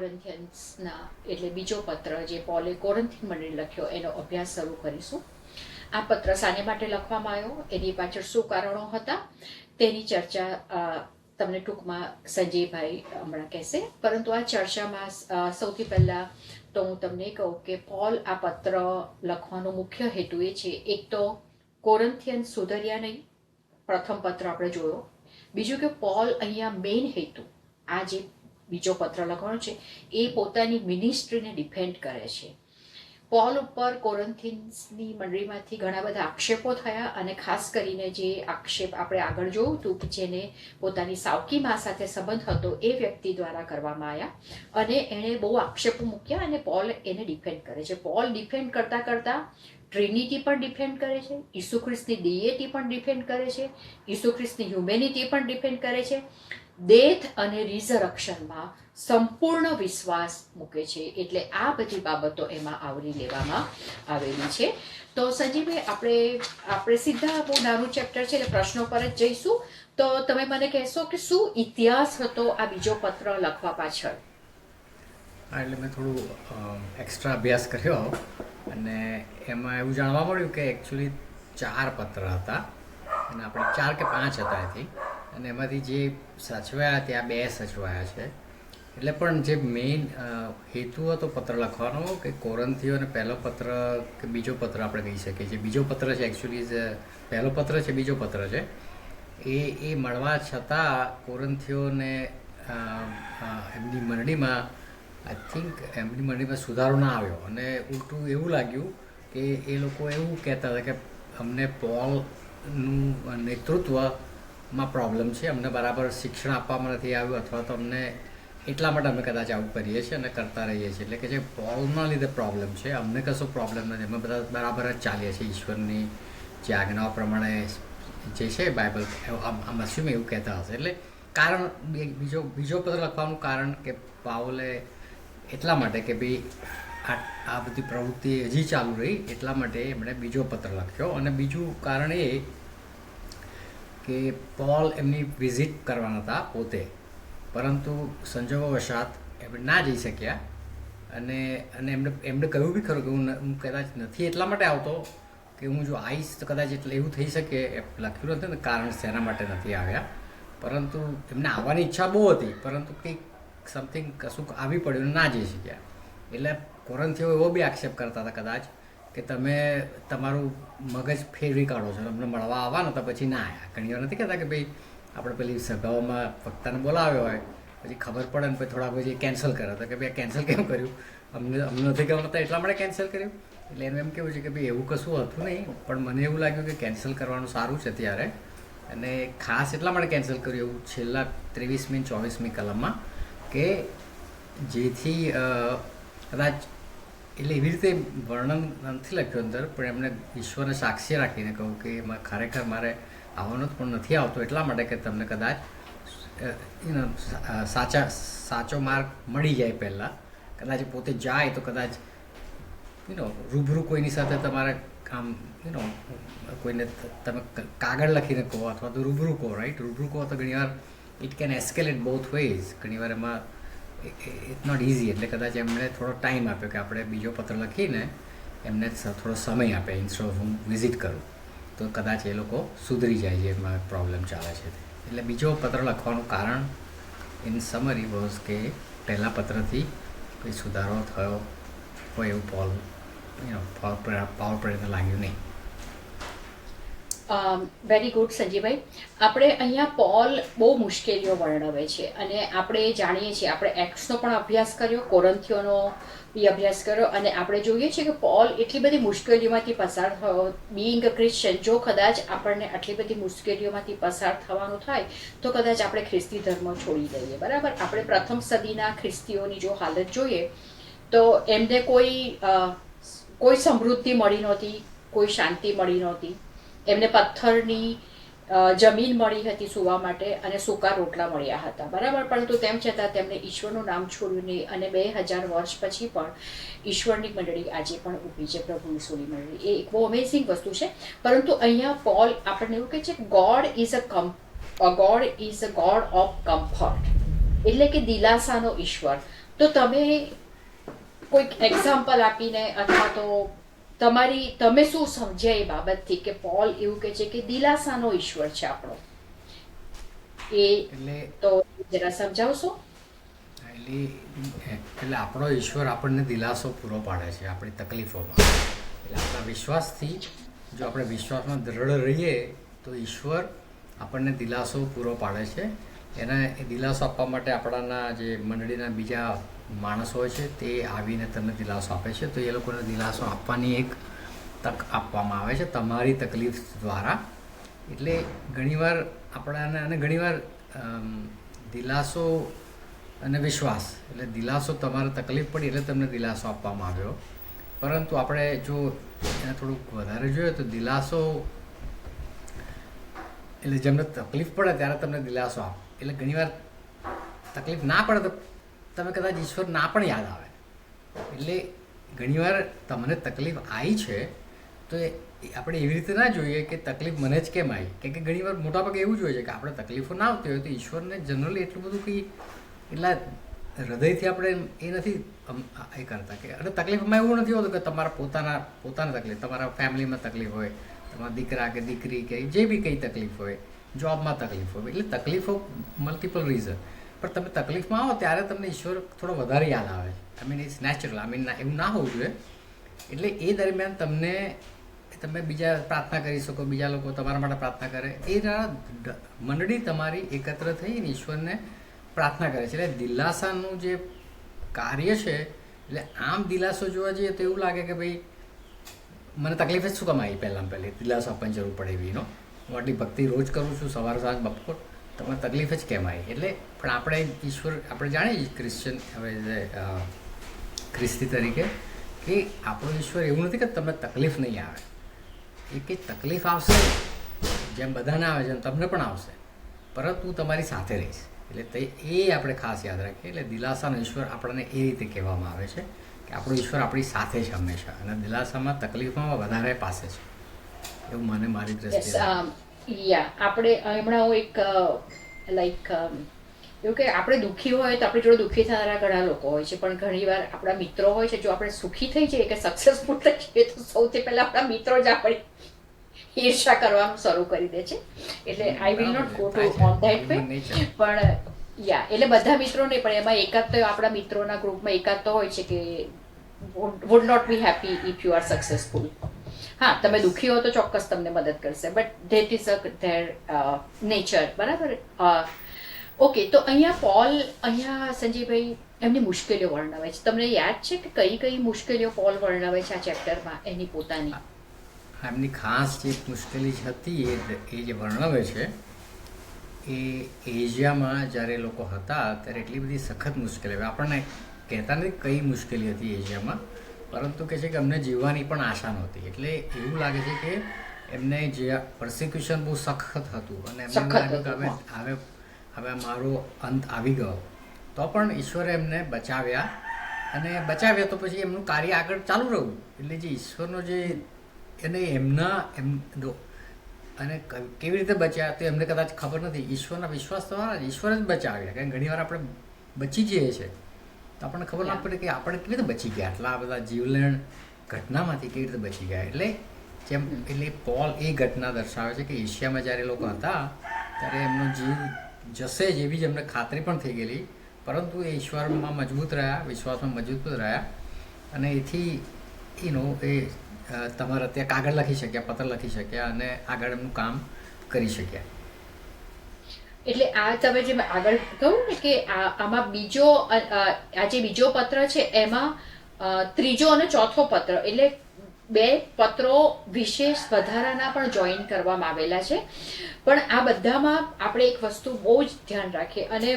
કોરિન્થિયન્સના એટલે બીજો પત્ર જે પોલે કોરિન્થિયન મંડળી લખ્યો એનો અભ્યાસ શરૂ કરીશું. આ પત્ર શાને માટે લખવામાં આવ્યો, એની પાછળ શું કારણો હતા, તેની ચર્ચા તમને ટૂંકમાં સંજયભાઈ હમણાં કહેશે. પરંતુ આ ચર્ચામાં સૌથી પહેલાં તો હું તમને કહું કે પોલ આ પત્ર લખવાનો મુખ્ય હેતુ એ છે, એક તો કોરિન્થિયન સુધર્યા નહીં, પ્રથમ પત્ર આપણે જોયો. બીજું કે પોલ અહીંયા મેઇન હેતુ આ જે બીજો પત્ર લખવાનો છે એ પોતાની મિનિસ્ટ્રીને ડિફેન્ડ કરે છે. પોલ ઉપર કોરિન્થિયન્સની મંડળીમાંથી ઘણા બધા આક્ષેપો થયા અને ખાસ કરીને જે આક્ષેપ આપણે આગળ જોયું હતું કે જેને પોતાની સાવકી મા સાથે સંબંધ હતો એ વ્યક્તિ દ્વારા કરવામાં આવ્યા અને એણે બહુ આક્ષેપો મૂક્યા અને પોલ એને ડિફેન્ડ કરે છે. પોલ ડિફેન્ડ કરતાં કરતાં ટ્રિનિટી પણ ડિફેન્ડ કરે છે, ઈસુ ખ્રિસ્તની ડિએટી પણ ડિફેન્ડ કરે છે, ઈસુ ખ્રિસ્તની હ્યુમેનિટી પણ ડિફેન્ડ કરે છે, ડેથ અને રિઝરક્શનમાં સંપૂર્ણ વિશ્વાસ મૂકે છે. એટલે આ બધી બાબતો એમાં આવરી લેવામાં આવેલી છે. તો સંજીવભાઈ આપણે સીધા બહુ નાનું ચેપ્ટર છે એટલે પ્રશ્નો પર જ જઈશું. તો તમે મને કહેશો કે શું ઇતિહાસ હતો આ બીજો પત્ર લખવા પાછળ? હા, એટલે મેં થોડું એક્સ્ટ્રા અભ્યાસ કર્યો અને એમાં એવું જાણવા મળ્યું કે એકચ્યુઅલી 4 પત્ર હતા અને આપણે 4 કે 5 હતા એથી, અને એમાંથી જે સચવાયા ત્યાં 2 સચવાયા છે. એટલે પણ જે મેઇન હેતુ હતો પત્ર લખવાનો કે કોરિન્થીઓને પહેલો પત્ર કે બીજો પત્ર આપણે કહી શકીએ. જે બીજો પત્ર છે એકચ્યુઅલી પહેલો પત્ર છે, બીજો પત્ર છે, એ મળવા છતાં કોરિન્થીઓને એમની મંડળીમાં આઈ થિંક એમની મંડળીમાં સુધારો ના આવ્યો અને ઉલટું એવું લાગ્યું કે એ લોકો એવું કહેતા હતા કે અમને પોલનું નેતૃત્વમાં પ્રોબ્લેમ છે, અમને બરાબર શિક્ષણ આપવામાં નથી આવ્યું અથવા તો અમને એટલા માટે અમે કદાચ આવું કરીએ છીએ અને કરતા રહીએ છીએ. એટલે કે જે પોલના લીધે પ્રોબ્લેમ છે, અમને કશો પ્રોબ્લેમ નથી, અમે બધા બરાબર જ ચાલીએ છીએ ઈશ્વરની જે આજ્ઞાઓ પ્રમાણે જે છે બાઇબલ, આમ અસ્યુમ એવું કહેતા હશે. એટલે કારણ બીજો પત્ર લખવાનું કારણ કે પાઉલે એટલા માટે કે ભાઈ આ બધી પ્રવૃત્તિ હજી ચાલુ રહી એટલા માટે એમણે બીજો પત્ર લખ્યો. અને બીજું કારણ એ કે પોલ એમની વિઝિટ કરવાના હતા પોતે, પરંતુ સંજોગોવશાત એમણે ના જઈ શક્યા અને એમણે કહ્યું બી ખરું કે હું કદાચ નથી એટલા માટે આવતો કે હું જો આવીશ તો કદાચ એટલે એવું થઈ શકે. લખ્યું નથી ને કારણ શેના માટે નથી આવ્યા, પરંતુ એમને આવવાની ઈચ્છા બહુ હતી પરંતુ કંઈક સમથિંગ કશું આવી પડ્યું ના જઈ શક્યા. એટલે કોરિન્થીઓ એવો બી આક્ષેપ કરતા હતા કદાચ કે તમે તમારું મગજ ફેરવી કાઢો છો, તમને મળવા આવવાનો તો પછી ના આવ્યા. ઘણી વાર નથી કહેતા કે ભાઈ આપણે પેલી સભાઓમાં વક્તાને બોલાવ્યો હોય પછી ખબર પડે ને પછી થોડા પછી કેન્સલ કરે તો કે ભાઈ કેન્સલ કેમ કર્યું, અમને નથી ગમતા એટલા માટે કેન્સલ કર્યું. એટલે એનું એમ કેવું છે કે ભાઈ એવું કશું હતું નહીં, પણ મને એવું લાગ્યું કે કેન્સલ કરવાનું સારું છે ત્યારે, અને ખાસ એટલા માટે કેન્સલ કર્યું એવું છેલ્લા 23મી 24મી કલમમાં કે જેથી કદાચ એટલે એવી રીતે વર્ણન નથી લખ્યું અંદર, પણ એમણે ઈશ્વરને સાક્ષી રાખીને કહું કે એમાં ખરેખર મારે આવવાનો પણ નથી આવતો એટલા માટે કે તમને કદાચ સાચો માર્ગ મળી જાય પહેલાં, કદાચ પોતે જાય તો કદાચ રૂબરૂ કોઈની સાથે તમારે આમ કોઈને તમે કાગળ લખીને કહો અથવા તો રૂબરૂ કહો, રાઈટ? રૂબરૂ કહો તો ઘણીવાર it can escalate both ways, ઘણીવાર એમાં ઇટ્સ નોટ ઇઝી. એટલે કદાચ એમણે થોડો ટાઈમ આપ્યો કે આપણે બીજો પત્ર લખીને એમને થોડો સમય આપે ઇન્સ્ટેડ ઓફ હું વિઝિટ કરું તો કદાચ એ લોકો સુધરી જાય જે એમાં પ્રોબ્લેમ ચાલે છે. એટલે બીજો પત્ર લખવાનું કારણ ઇન સમરી વોઝ કે પહેલાં પત્રથી કોઈ સુધારો થયો હોય એવું પાવર પ્રેરણા લાગ્યું નહીં. Very good સંજીવભાઈ. આપણે અહીંયા પોલ બહુ મુશ્કેલીઓ વર્ણવે છે અને આપણે જાણીએ છીએ, આપણે એક્ટ્સનો પણ અભ્યાસ કર્યો, કોરિન્થીઓનો બી અભ્યાસ કર્યો અને આપણે જોઈએ છીએ કે પોલ એટલી બધી મુશ્કેલીઓમાંથી પસાર થયો. બિઈંગ અ ક્રિશ્ચન, જો કદાચ આપણને આટલી બધી મુશ્કેલીઓમાંથી પસાર થવાનું થાય તો કદાચ આપણે ખ્રિસ્તી ધર્મ છોડી દઈએ, બરાબર? આપણે પ્રથમ સદીના ખ્રિસ્તીઓની જો હાલત જોઈએ તો એમને કોઈ સમૃદ્ધિ મળી નહોતી, કોઈ શાંતિ મળી નહોતી. એમને પથ્થરની જમીન મળી હતી સૂવા માટે અને સૂકા રોટલા મળ્યા હતા, બરાબર? પરંતુ તેમ છતાં તેમણે ઈશ્વરનું નામ છોડ્યું નહીં અને 2000 વર્ષ પછી પણ ઈશ્વરની મંડળી આજે પણ ઊભી છે, પ્રભુ ઈસુની મંડળી. એ એક બહુ અમેઝિંગ વસ્તુ છે. પરંતુ અહીંયા પોલ આપણને એવું કહે છે God is a God of comfort, એટલે કે દિલાસાનો ઈશ્વર. તો તમે કોઈક એક્ઝામ્પલ આપીને અથવા તો તમે શું સમજ્યા એ બાબતથી કે પોલ એવું કહે છે કે દિલાસાનો ઈશ્વર છે આપણો, એ એટલે તો જરા સમજાવશો? એટલે આપણો ઈશ્વર આપણને દિલાસો પૂરો પાડે છે આપણી તકલીફોમાં. એટલે આપણા વિશ્વાસથી, જો આપણે વિશ્વાસમાં દ્રઢ રહીએ તો ઈશ્વર આપણને દિલાસો પૂરો પાડે છે. એ દિલાસો આપવા માટે આપણાના જે મંડળીના બીજા માણસો હોય છે તે આવીને તમને દિલાસો આપે છે. તો એ લોકોને દિલાસો આપવાની એક તક આપવામાં આવે છે તમારી તકલીફ દ્વારા. એટલે ઘણીવાર આપણાને, અને ઘણીવાર દિલાસો અને વિશ્વાસ, એટલે દિલાસો તમારે તકલીફ પડી એટલે તમને દિલાસો આપવામાં આવ્યો. પરંતુ આપણે જો એને થોડુંક વધારે જોઈએ તો દિલાસો એટલે જેમને તકલીફ પડે ત્યારે તમને દિલાસો આપે. એટલે ઘણીવાર તકલીફ ના પડે તો તમે કદાચ ઈશ્વર ના પણ યાદ આવે. એટલે ઘણીવાર તમને તકલીફ આવી છે તો આપણે એવી રીતે ના જોઈએ કે તકલીફ મને જ કેમ આવી. કે ઘણીવાર મોટાભાગે એવું જોઈએ છે કે આપણે તકલીફો ના આવતી હોય તો ઈશ્વરને જનરલી એટલું બધું કંઈ એટલા હૃદયથી આપણે એ નથી એ કરતા. કે અને તકલીફમાં એવું નથી હોતું કે તમારા પોતાના તકલીફ, તમારા ફેમિલીમાં તકલીફ હોય, તમારા દીકરા કે દીકરી કે જે બી કંઈ તકલીફ હોય, જોબમાં તકલીફ હોય, એટલે તકલીફો મલ્ટિપલ રીઝન. પણ તમે તકલીફમાં આવો ત્યારે તમને ઈશ્વર થોડો વધારે યાદ આવે. I mean it's natural. I mean એવું ના હોવું જોઈએ. એટલે એ દરમિયાન તમે બીજા પ્રાર્થના કરી શકો, બીજા લોકો તમારા માટે પ્રાર્થના કરે, એ મંડળી તમારી એકત્ર થઈને ઈશ્વરને પ્રાર્થના કરે છે. એટલે દિલાસાનું જે કાર્ય છે, એટલે આમ દિલાસો જોવા જઈએ તો એવું લાગે કે ભાઈ મને તકલીફ જ શું કામ આવી, પહેલી દિલાસો આપણને જરૂર પડે એવી. હું આટલી ભક્તિ રોજ કરું છું, સવાર સાંજ બપોર, તમને તકલીફ જ કેમ આવી? એટલે પણ આપણે ઈશ્વર, આપણે જાણીએ ક્રિશ્ચન, હવે ખ્રિસ્તી તરીકે, કે આપણો ઈશ્વર એવું નથી કે તમને તકલીફ નહીં આવે. એ કે તકલીફ આવશે, જેમ બધાને આવે છે એમ તમને પણ આવશે, પરંતુ તમારી સાથે રહીશ. એટલે એ આપણે ખાસ યાદ રાખીએ. એટલે દિલાસાનો ઈશ્વર આપણને એ રીતે કહેવામાં આવે છે કે આપણો ઈશ્વર આપણી સાથે છે હંમેશા, અને દિલાસામાં તકલીફમાં વધારે પાસે છે, એવું મને મારી દ્રષ્ટિએ. આપણે હમણાં હું એક લાઈક એવું કે આપણે દુઃખી હોય તો આપણી જોડે દુઃખી થનારા ઘણા લોકો હોય છે, પણ ઘણીવાર આપણા મિત્રો હોય છે. જો આપણે સુખી થઈ જઈએ કે સક્સેસફુલ થઈ જઈએ તો સૌથી પહેલા આપણા મિત્રો જ આપણી ઈર્ષા કરવાનું શરૂ કરી દે છે. એટલે I will not go to on that way, પણ એટલે બધા મિત્રો નહીં, પણ એમાં એકાદ તો આપણા મિત્રોના ગ્રુપમાં એકાદ તો હોય છે કે would not be happy if you are successful. હા, તમે દુઃખી હો તો ચોક્કસ તમને મદદ કરશે, but that is their nature. બરાબર. ઓકે, તો અહીંયા સંજયભાઈ એમની મુશ્કેલીઓ વર્ણવે છે. તમને યાદ છે કે કઈ કઈ મુશ્કેલીઓ પોલ વર્ણવે છે આ ચેપ્ટરમાં એની પોતાની? એમની ખાસ જે મુશ્કેલી હતી એ જે વર્ણવે છે, એ એશિયામાં જ્યારે લોકો હતા ત્યારે એટલી બધી સખત મુશ્કેલી. આપણને કહેતા નથી કઈ મુશ્કેલી હતી એશિયામાં, પરંતુ કહે છે કે અમને જીવવાની પણ આશા નહોતી. એટલે એવું લાગે છે કે એમને જે પ્રોસિક્યુશન બહુ સખત હતું, અને એમને લાગ્યું કે હવે મારો અંત આવી ગયો. તો પણ ઈશ્વરે એમને બચાવ્યા, અને બચાવ્યા તો પછી એમનું કાર્ય આગળ ચાલુ રહ્યું. એટલે જે ઈશ્વરનો જે અને કેવી રીતે બચ્યા તો એમને કદાચ ખબર નથી. ઈશ્વરના વિશ્વાસ દ્વારા ઈશ્વર જ બચાવ્યા. કારણ કે ઘણીવાર આપણે બચી જઈએ છીએ તો આપણને ખબર ના પડે કે આપણે કેવી રીતે બચી ગયા, આટલા બધા જીવલેણ ઘટનામાંથી કેવી રીતે બચી ગયા. એટલે પોલ એ ઘટના દર્શાવે છે કે એશિયામાં જ્યારે લોકો હતા ત્યારે એમનો જીવ જશે જ એવી જ એમને ખાતરી પણ થઈ ગયેલી, પરંતુ એ ઈશ્વરમાં મજબૂત રહ્યા, વિશ્વાસમાં મજબૂત રહ્યા, અને એથી એ તમારા ત્યાં કાગળ લખી શક્યા, પત્ર લખી શક્યા, અને આગળ એમનું કામ કરી શક્યા. એટલે આ તમે જે આગળ કહ્યું ને કે આમાં આ જે બીજો પત્ર છે એમાં ત્રીજો અને ચોથો પત્ર, એટલે 2 પત્રો વિશેષ વધારાના પણ જોઈન કરવામાં આવેલા છે. પણ આ બધામાં આપણે એક વસ્તુ બહુ જ ધ્યાન રાખીએ, અને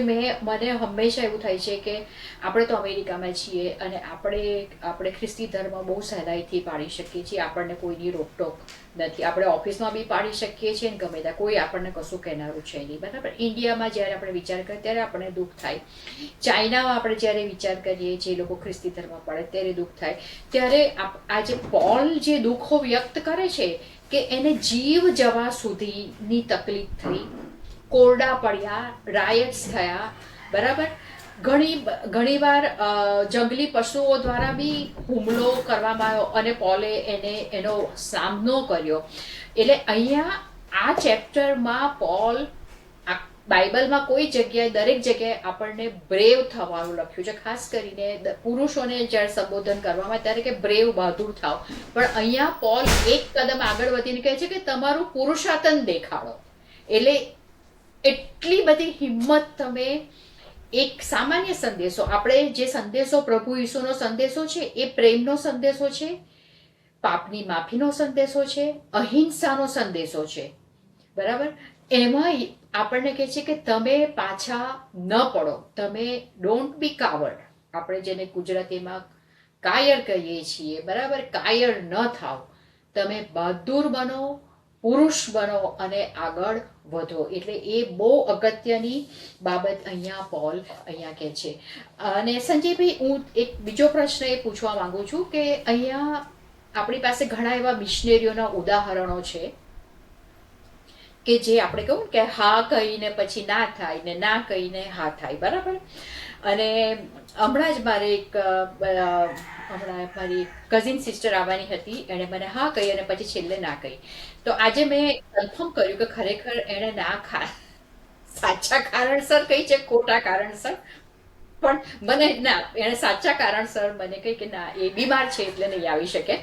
મને હંમેશા એવું થાય છે કે આપણે તો અમેરિકામાં છીએ અને આપણે ખ્રિસ્તી ધર્મ બહુ સહેલાઈથી પાળી શકીએ છીએ. આપણને કોઈની રોકટોક નથી. આપણે ઓફિસમાં બી પાળી શકીએ છીએ, ગમે ત્યાં કોઈ આપણને કશું કહેનારું છે નહીં. બરાબર. ઇન્ડિયામાં જ્યારે આપણે વિચાર કરીએ ત્યારે આપણને દુઃખ થાય. ચાઇનામાં આપણે જ્યારે વિચાર કરીએ, જે લોકો ખ્રિસ્તી ધર્મ પાળે ત્યારે દુઃખ થાય. ત્યારે આ જે પોલ જે દુઃખો વ્યક્ત કરે છે કે એને જીવ જવા સુધીની તકલીફ થઈ, કોરડા પડ્યા, રાયટ્સ થયા, બરાબર, ઘણીવાર જંગલી પશુઓ દ્વારા બી હુમલો કરવામાં આવ્યો અને પોલે એનો સામનો કર્યો. એટલે અહીંયા આ ચેપ્ટરમાં પોલ બાઇબલમાં કોઈ જગ્યાએ દરેક જગ્યાએ આપણને બ્રેવ થવાનું લખ્યું છે. ખાસ કરીને પુરુષોને જ્યારે સંબોધન કરવામાં આવે ત્યારે કે બ્રેવ, બહાદુર થાવ. પણ અહીંયા પોલ એક કદમ આગળ વધીને કહે છે કે તમારું પુરુષાર્થન દેખાડો. એટલે એટલી બધી હિંમત તમે, એક સામાન્ય સંદેશો, આપણે જે સંદેશો પ્રભુ ઈસુનો સંદેશો છે એ પ્રેમનો સંદેશો છે, પાપની માફીનો સંદેશો છે, અહિંસાનો સંદેશો છે, બરાબર. એમાં આપણને કહે છે કે તમે પાછા ન પડો, તમે ડોન્ટ બી કાવર્ડ. આપણે જેને ગુજરાતીમાં કાયર કહીએ છીએ, બરાબર, કાયર ન થાવ, તમે બહાદુર બનો, પુરુષ બનો અને આગળ વધો. એટલે એ બહુ અગત્યની બાબત અહીંયા પોલ અહીંયા કહે છે. અને સંજયભાઈ, હું એક બીજો પ્રશ્ન એ પૂછવા માંગુ છું કે અહીંયા આપણી પાસે ઘણા એવા મિશનરીઓના ઉદાહરણો છે કે જે આપણે કહું કે હા કહીને પછી ના થાય ને ના કહીને હા થાય, બરાબર. અને હમણાં જ મારી કઝિન સિસ્ટર આવવાની હતી, એણે મને હા કહી અને પછી છેલ્લે ના કહી. તો આજે મેં કન્ફર્મ કર્યું કે ખરેખર એણે સાચા કારણસર કહી છે, ખોટા કારણસર. પણ મને ના, એણે સાચા કારણસર મને કહી કે ના, એ બીમાર છે એટલે નહીં આવી શકે.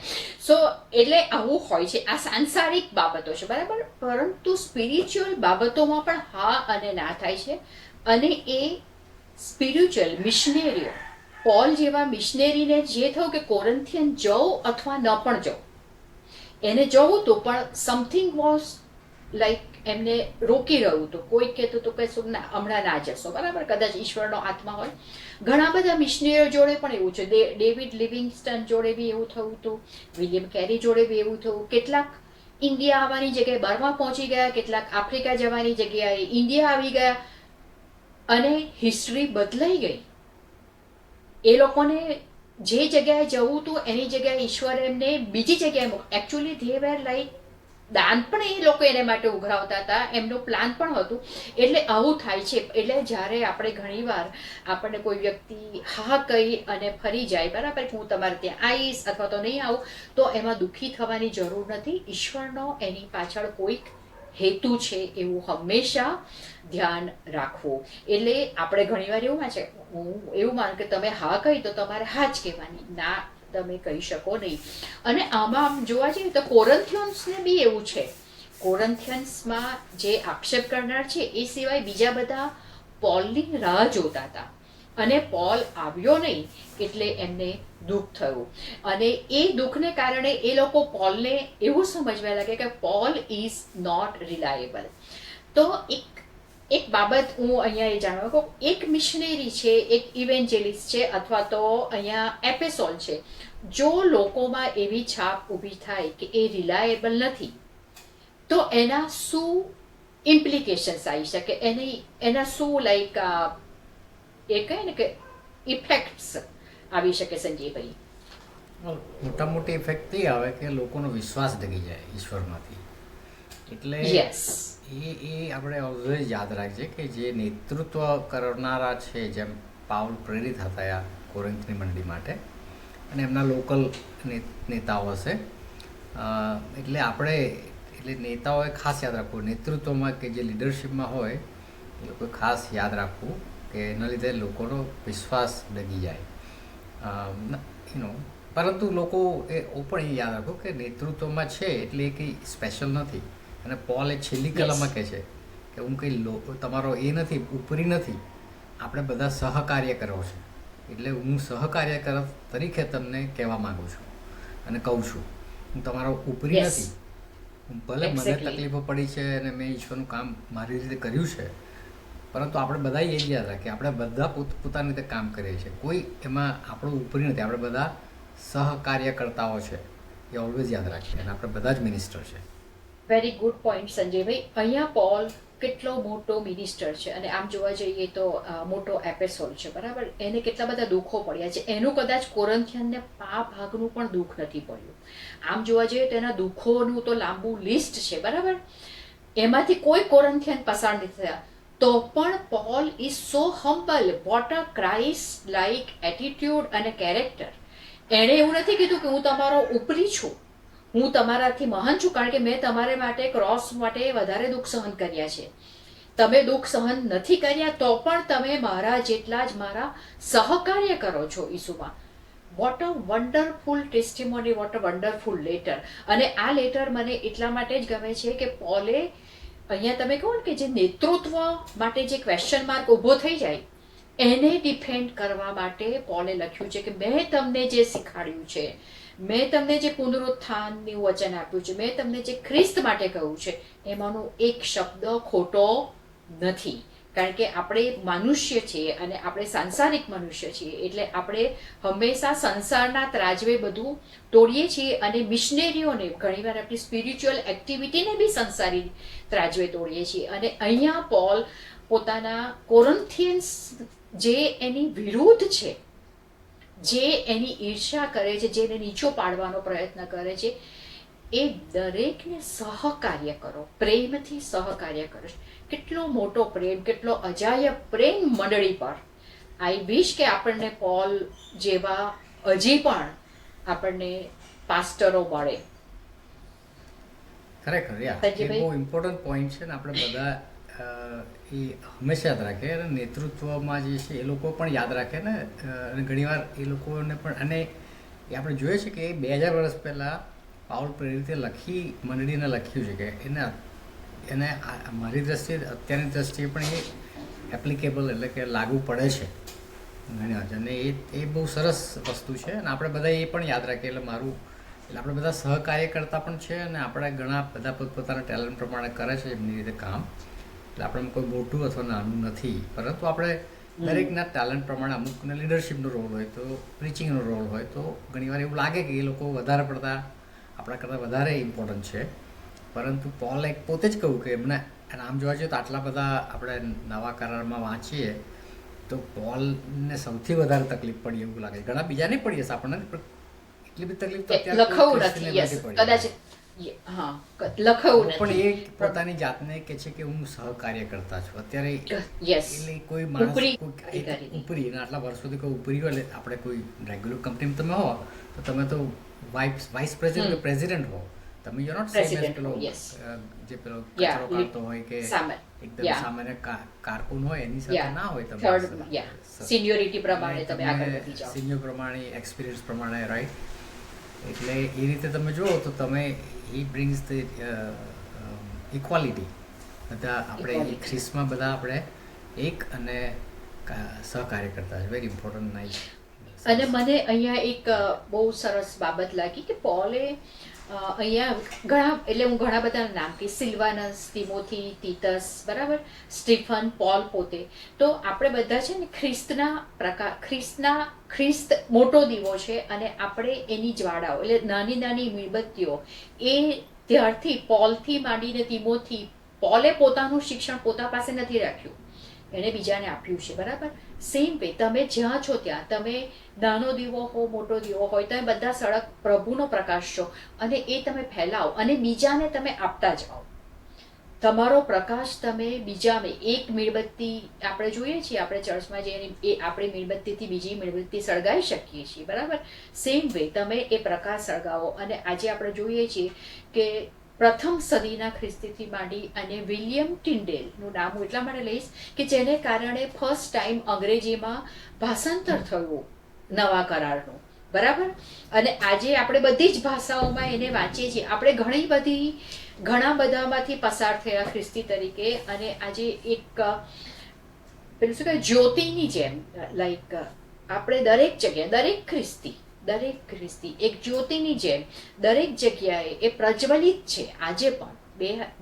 એટલે આવું હોય છે. આ સાંસારિક બાબતો છે, બરાબર. પરંતુ સ્પિરિચ્યુઅલ બાબતોમાં પણ હા અને ના થાય છે. અને એ સ્પિરિચ્યુઅલ મિશનરીઓ, પોલ જેવા મિશનરીને જે થયું કે કોરિન્થિયન જવું અથવા ન પણ જવું, એને જવું હતું પણ સમથિંગ વોઝ લાઈક એમને રોકી રહ્યું હતું. કોઈ કહેતું હતું કે શું ના, હમણાં ના જશો, બરાબર, કદાચ ઈશ્વરનો આત્મા હોય. ઘણા બધા મિશનરીઓ જોડે પણ એવું છે. ડેવિડ લિવિંગસ્ટન જોડે બી એવું થયું હતું, વિલિયમ કેરી જોડે બી એવું થયું. કેટલાક ઇન્ડિયા આવવાની જગ્યાએ બર્મા પહોંચી ગયા, કેટલાક આફ્રિકા જવાની જગ્યાએ ઇન્ડિયા આવી ગયા, અને હિસ્ટ્રી બદલાઈ ગઈ. એ લોકોને જે જગ્યાએ જવું હતું એની જગ્યાએ ઈશ્વર એમને બીજી જગ્યાએ એકચ્યુઅલી ધે વેર લાઈક દાન પણ એ લોકો એને માટે ઉઘરાવતા હતા, એમનું પ્લાન પણ હતું. એટલે આવું થાય છે. એટલે જ્યારે આપણે ઘણીવાર આપણને કોઈ વ્યક્તિ હા કહી અને ફરી જાય, બરાબર, હું તમારે ત્યાં આવીશ અથવા તો નહીં આવું, તો એમાં દુઃખી થવાની જરૂર નથી. ઈશ્વરનો એની પાછળ કોઈક હેતુ છે એવું હંમેશા ધ્યાન રાખવું. એટલે આપણે ઘણીવાર એવું છે, હું એવું માનું કે તમે હા કહી તો તમારે હા જ કહેવાની, ના તમે કહી શકો નહીં. અને આમાં આમ જોવા જઈએ તો કોરિન્થિયન્સને બી એવું છે. કોરિન્થિયન્સમાં જે આક્ષેપ કરનાર છે એ સિવાય બીજા બધા પોલની રાહ જોતા હતા, અને પોલ આવ્યો નહીં એટલે એમને દુઃખ થયું. અને એ દુઃખને કારણે એ લોકો પોલને એવું સમજવા લાગે કે પોલ ઇઝ નોટ રિલાયેબલ. તો એક બાબત હું અહીંયા એ જાણવા કહું, એક મિશનરી છે, એક ઇવેન્જેલિસ્ટ છે, અથવા તો અહીંયા એપેસોલ છે. જો લોકોમાં એવી છાપ ઊભી થાય કે એ રિલાયેબલ નથી, તો એના શું ઇમ્પ્લિકેશન્સ આવી શકે, એના શું લાઈક એ કહે ને કે ઇફેક્ટ્સ આવી શકે. સંજયભાઈ, મોટા મોટી ઇફેક્ટ એ આવે કે લોકોનો વિશ્વાસ ડગી જાય ઈશ્વરમાંથી. એટલે એ આપણે ઓલવેઝ યાદ રાખીએ કે જે નેતૃત્વ કરનારા છે, જેમ પાઉલ પ્રેરિત હતા કોરિન્થની મંડળી માટે, અને એમના લોકલ નેતાઓ હશે. એટલે નેતાઓએ ખાસ યાદ રાખવું, નેતૃત્વમાં કે જે લીડરશિપમાં હોય એ લોકોએ ખાસ યાદ રાખવું કે એના લીધે લોકોનો વિશ્વાસ ડગી જાય. પરંતુ લોકો એ પણ યાદ રાખો કે નેતૃત્વમાં છે એટલે એ કંઈ સ્પેશિયલ નથી. અને પોલ એ છેલ્લી કલમમાં કહે છે કે હું કંઈ તમારો એ નથી, ઉપરી નથી, આપણે બધા સહકાર્યકરો છે. એટલે હું સહકાર્યકર તરીકે તમને કહેવા માગું છું અને કહું છું, હું તમારો ઉપરી નથી. ભલે મને તકલીફો પડી છે અને મેં ઈશ્વરનું કામ મારી રીતે કર્યું છે, પરંતુ આપણે બધા એ જ યાદ રાખીએ, આપણે બધા પોતાની રીતે કામ કરીએ છીએ. કોઈ એમાં આપણું ઉપરી નથી, આપણે બધા સહકાર્યકર્તાઓ છે. એ ઓલવેઝ યાદ રાખીએ, અને આપણે બધા જ મિનિસ્ટર છે. વેરી ગુડ પોઈન્ટ સંજયભાઈ. અહીંયા પોલ કેટલો મોટો મિનિસ્ટર છે, અને આમ જોવા જઈએ તો મોટો એપેસોલ છે, બરાબર. એને કેટલા બધા દુઃખો પડ્યા છે. એનું કદાચ કોરિન્થિયનને ભાગનું પણ દુઃખ નથી પડ્યું. આમ જોવા જઈએ તો એના દુઃખોનું તો લાંબુ લિસ્ટ છે, બરાબર. એમાંથી કોઈ કોરિન્થિયન પસાર નથી થયા. તો પણ Paul is so humble. What a Christ like attitude અને કેરેક્ટર. એણે એવું નથી કીધું કે હું તમારો ઉપરી છું, હું તમારાથી મહાન છું, કારણ કે મેં તમારે માટે ક્રોસ માટે વધારે દુઃખ સહન કર્યા છે. તમે દુઃખ સહન નથી કર્યા તો પણ તમે મારા જેટલા જ મારા સહકાર્ય કરો છો ઈસુમાં. What a wonderful testimony, what a wonderful letter. અને આ લેટર મને એટલા માટે જ ગમે છે કે પોલે અહીંયા તમે કહો ને કે જે નેતૃત્વ માટે જે ક્વેશ્ચન માર્ક ઊભો થઈ જાય એને ડિફેન્ડ કરવા માટે પોલે લખ્યું છે કે મેં તમને જે શીખવાડ્યું છે, મેં તમને જે પુનરુત્થાનનું વચન આપ્યું છે, મેં તમને જે ખ્રિસ્ત માટે કહ્યું છે, એમાંનો એક શબ્દ ખોટો નથી. કારણ કે આપણે મનુષ્ય છીએ અને આપણે સાંસારિક મનુષ્ય છીએ, એટલે આપણે હંમેશા સંસારના ત્રાજવે બધું તોડીએ છીએ અને મિશનરીઓને ઘણીવાર આપણી સ્પિરિચ્યુઅલ એક્ટિવિટીને બી સંસારી ત્રાજવે તોડીએ છીએ. અને અહીંયા પોલ પોતાના કોરિન્થિયન્સ જે એની વિરુદ્ધ છે, જે એની ઈર્ષ્યા કરે છે, જેને નીચો પાડવાનો પ્રયત્ન કરે છે, એ દરેકને સહકાર્ય કરો, પ્રેમથી સહકાર્ય કરો. કેટલો મોટો પ્રેમ, કેટલો અજાયબ પ્રેમ મંડળી પર. આઈ વિશ કે આપણને પોલ જેવા હજી પણ આપણને પાસ્ટરો મળે. ખરેખર યાર એ બહુ ઇમ્પોર્ટન્ટ પોઈન્ટ છે ને. આપણે બધા એ હંમેશા યાદ રાખે અને નેતૃત્વમાં જે છે એ લોકો પણ યાદ રાખે ને. અને ઘણીવાર એ લોકોને પણ, અને એ આપણે જોઈએ છે કે 2000 વર્ષ પહેલાં પાઉલ પ્રેરિતે મંડળીને લખ્યું છે કે એને મારી દ્રષ્ટિએ, અત્યારની દ્રષ્ટિએ પણ એ એપ્લિકેબલ એટલે કે લાગુ પડે છે ઘણી વાર. અને એ બહુ સરસ વસ્તુ છે અને આપણે બધા એ પણ યાદ રાખીએ. એટલે આપણે બધા સહકાર્ય કરતા પણ છે અને આપણે ઘણા બધા પોતપોતાના ટેલેન્ટ પ્રમાણે કરે છે એમની રીતે કામ. એટલે આપણે કોઈ મોટું અથવા નાનું નથી, પરંતુ આપણે દરેકના ટેલેન્ટ પ્રમાણે અમુકને લીડરશિપનો રોલ હોય તો, પ્રીચિંગનો રોલ હોય તો ઘણીવાર એવું લાગે કે એ લોકો વધારે પડતા આપણા કરતાં વધારે ઇમ્પોર્ટન્ટ છે. પરંતુ પોલ એક પોતે જ કહ્યું કે એમને આમ જોવા જઈએ તો આટલા બધા આપણે નવા કરારમાં વાંચીએ તો પોલને સૌથી વધારે તકલીફ પડી એવું લાગે. ઘણા બીજાને પડી હશે આપણને, એટલી બધી તકલીફ તો લખવું નથી, કદાચ હા લખવું પણ એ પોતાની જાતને કે છે કે હું સહકાર્ય કરતા છું અત્યારે. એટલે કોઈ માણસ ઉપરી આટલા વર્ષોથી કોઈ ઉપરી હોય, એટલે આપણે કોઈ રેગ્યુલર કંપનીમાં તમે હો તો તમે તો વાઇસ પ્રેસિડેન્ટ કે પ્રેસિડેન્ટ હો, તમે યુ નોટ સેમ એઝ પેલો જે પેલો કચરો કાઢતો હોય કે એકદમ સામાન્ય કારકુન હોય એની સાથે ના હોય. તમે સિનિયોરિટી પ્રમાણે તમે આગળ વધી જાઓ, સિનિયર પ્રમાણે, એક્સપિરિયન્સ પ્રમાણે, રાઈટ. એટલે એ રીતે તમે જુઓ તો તમે હી બ્રિંગ્સ ધ ઇક્વાલિટી. બધા આપણે ખ્રિસ્તમાં બધા આપણે એક અને સહકાર્ય કરતા છે. Very important, nice. અને મને અહીંયા એક બહુ સરસ બાબત લાગી કે પોલે અહીંયા હું ઘણા બધા નામ કે સિલ્વાનસ, તિમોથી, તીતસ, બરાબર, સ્ટીફન, પોલ પોતે. તો આપણે બધા છે ને ખ્રિસ્ત મોટો દીવો છે અને આપણે એની જ્વાળાઓ, એટલે નાની નાની મીણબત્તીઓ. એ ત્યારથી પોલથી માંડીને તિમોથી, પોલે પોતાનું શિક્ષણ પોતા પાસે નથી રાખ્યું, એણે બીજાને આપ્યું છે, બરાબર. સેમ વે તમે જ્યાં છો ત્યાં તમે નાનો દીવો હો, મોટો દીવો હોય, તમે બધા સડક પ્રભુનો પ્રકાશ છો અને એ તમે ફેલાવો અને બીજાને તમે આપતા જાઓ. તમારો પ્રકાશ તમે બીજાને, એક મીણબત્તી આપણે જોઈએ છીએ આપણે ચર્ચમાં જઈને એ આપણી મીણબત્તીથી બીજી મીણબત્તી સળગાવી શકીએ છીએ, બરાબર. સેમ વે તમે એ પ્રકાશ સળગાવો. અને આજે આપણે જોઈએ છીએ કે પ્રથમ સદીના ખ્રિસ્તીથી માંડી અને વિલિયમ ટિન્ડેલનું નામ હું એટલા માટે લઈશ કે જેને કારણે ફર્સ્ટ ટાઈમ અંગ્રેજીમાં ભાષાંતર થયું નવા કરારનું, બરાબર. અને આજે આપણે બધી જ ભાષાઓમાં એને વાંચીએ છીએ. આપણે ઘણા બધામાંથી પસાર થયા ખ્રિસ્તી તરીકે, અને આજે એક પેલું શું કહે જ્યોતિની જેમ, લાઈક આપણે દરેક જગ્યાએ દરેક ખ્રિસ્તી એક જ્યોતિની જેમ દરેક જગ્યાએ એ પ્રજ્વલિત છે આજે પણ.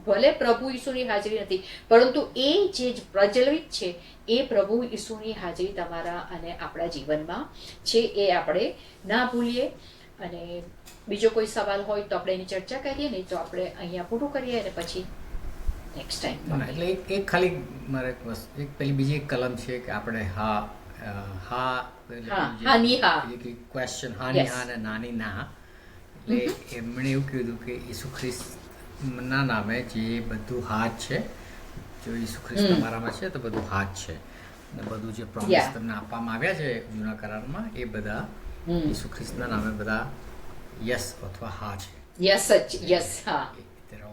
ભલે પ્રભુ ઈસુની હાજરી નથી, પરંતુ એ જે પ્રજ્વલિત છે એ પ્રભુ ઈસુની હાજરી તમારા અને આપણા જીવનમાં છે, એ આપણે ના ભૂલીએ. અને બીજો કોઈ સવાલ હોય તો આપણે એની ચર્ચા કરીએ, નહીં તો આપણે અહીંયા પૂરું કરીએ અને પછી નેક્સ્ટ ટાઈમ. એટલે એક ખાલી મારે એક પેલી બીજી એક કલમ છે કે આપણે ક્વેશ્ચન હાની હા ને નાની ના. એટલે એમણે એવું કીધું કે ઈસુ ખ્રિસ્તના નામે જે બધું હાથ છે, જો ઈસુ ખ્રિસ્ત તમારામાં છે તો બધું હા જ છે, અને બધું જે પ્રોમિસ Yeah. તમને આપવામાં આવ્યા છે જૂના કરારમાં એ બધા ઈસુ ખ્રિસ્તના નામે બધા યસ અથવા હા છે. યસ જ યસ. હા.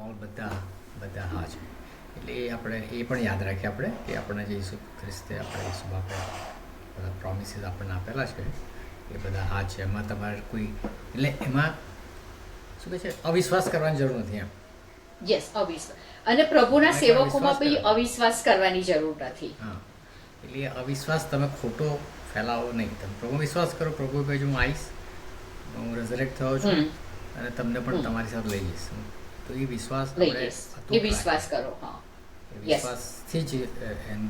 ઓલ બધા બધા હા છે. એટલે એ આપણે એ પણ યાદ રાખીએ આપણે કે આપણે જે ઈસુ ખ્રિસ્તે આપણે ઈસુ બાપે બધા પ્રોમિસીસ આપણને આપેલા છે એ બધા હા છે. એમાં તમારે કોઈ એટલે એમાં શું કહે છે અવિશ્વાસ કરવાની જરૂર નથી એમ. યસ, અવિશ્વાસ. અને પ્રભુના તમે એકવાર સેવકોમાં વિશ્વાસ બી કરો. અવિશ્વાસ કરવાની જરૂર નથી. હા, એટલે એ અવિશ્વાસ તમે ખોટો ફેલાવો નહીં. તમે પ્રભુ વિશ્વાસ કરો, પ્રભુએ કહ્યું હું આવીશ, હું રેઝરેક્ટ થયો છું અને તમને પણ તમારી સાથે લઈ જઈશ. તો એ વિશ્વાસ લઈ આપણે જઈશ. અતૂટ એ વિશ્વાસ રાખીએ. કરો. હા. એ Yes. વિશ્વાસથી જ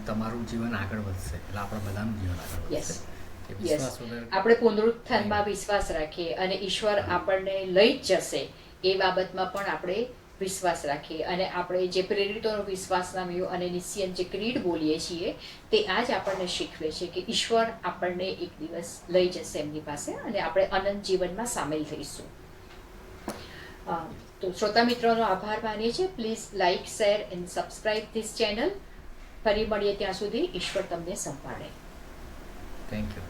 તમારું જીવન આગળ વધશે, એટલે આપણા બધાનું જીવન આગળ યસ. વધશે. એ યસ. વિશ્વાસ વગર આપણે પુનરુત્થાનમાં વિશ્વાસ રાખીએ અને ઈશ્વર આપણને લઈ જ જશે એ બાબતમાં પણ આપણે વિશ્વાસ રાખીએ. અને આપણે જે પ્રેરિતોનો વિશ્વાસ નામ્યો અને નિસ્યન જે ક્રીડ બોલીએ છીએ તે આ જ આપણને શીખવે છે કે ઈશ્વર આપણને એક દિવસ લઈ જશે એમની પાસે અને આપણે અનંત જીવનમાં સામેલ થઈશું. તો શ્રોતા મિત્રોનો આભાર માનીએ છીએ. Please like, share and subscribe this channel. ફરી મળીએ ત્યાં સુધી ઈશ્વર તમને સંભાળે. Thank you.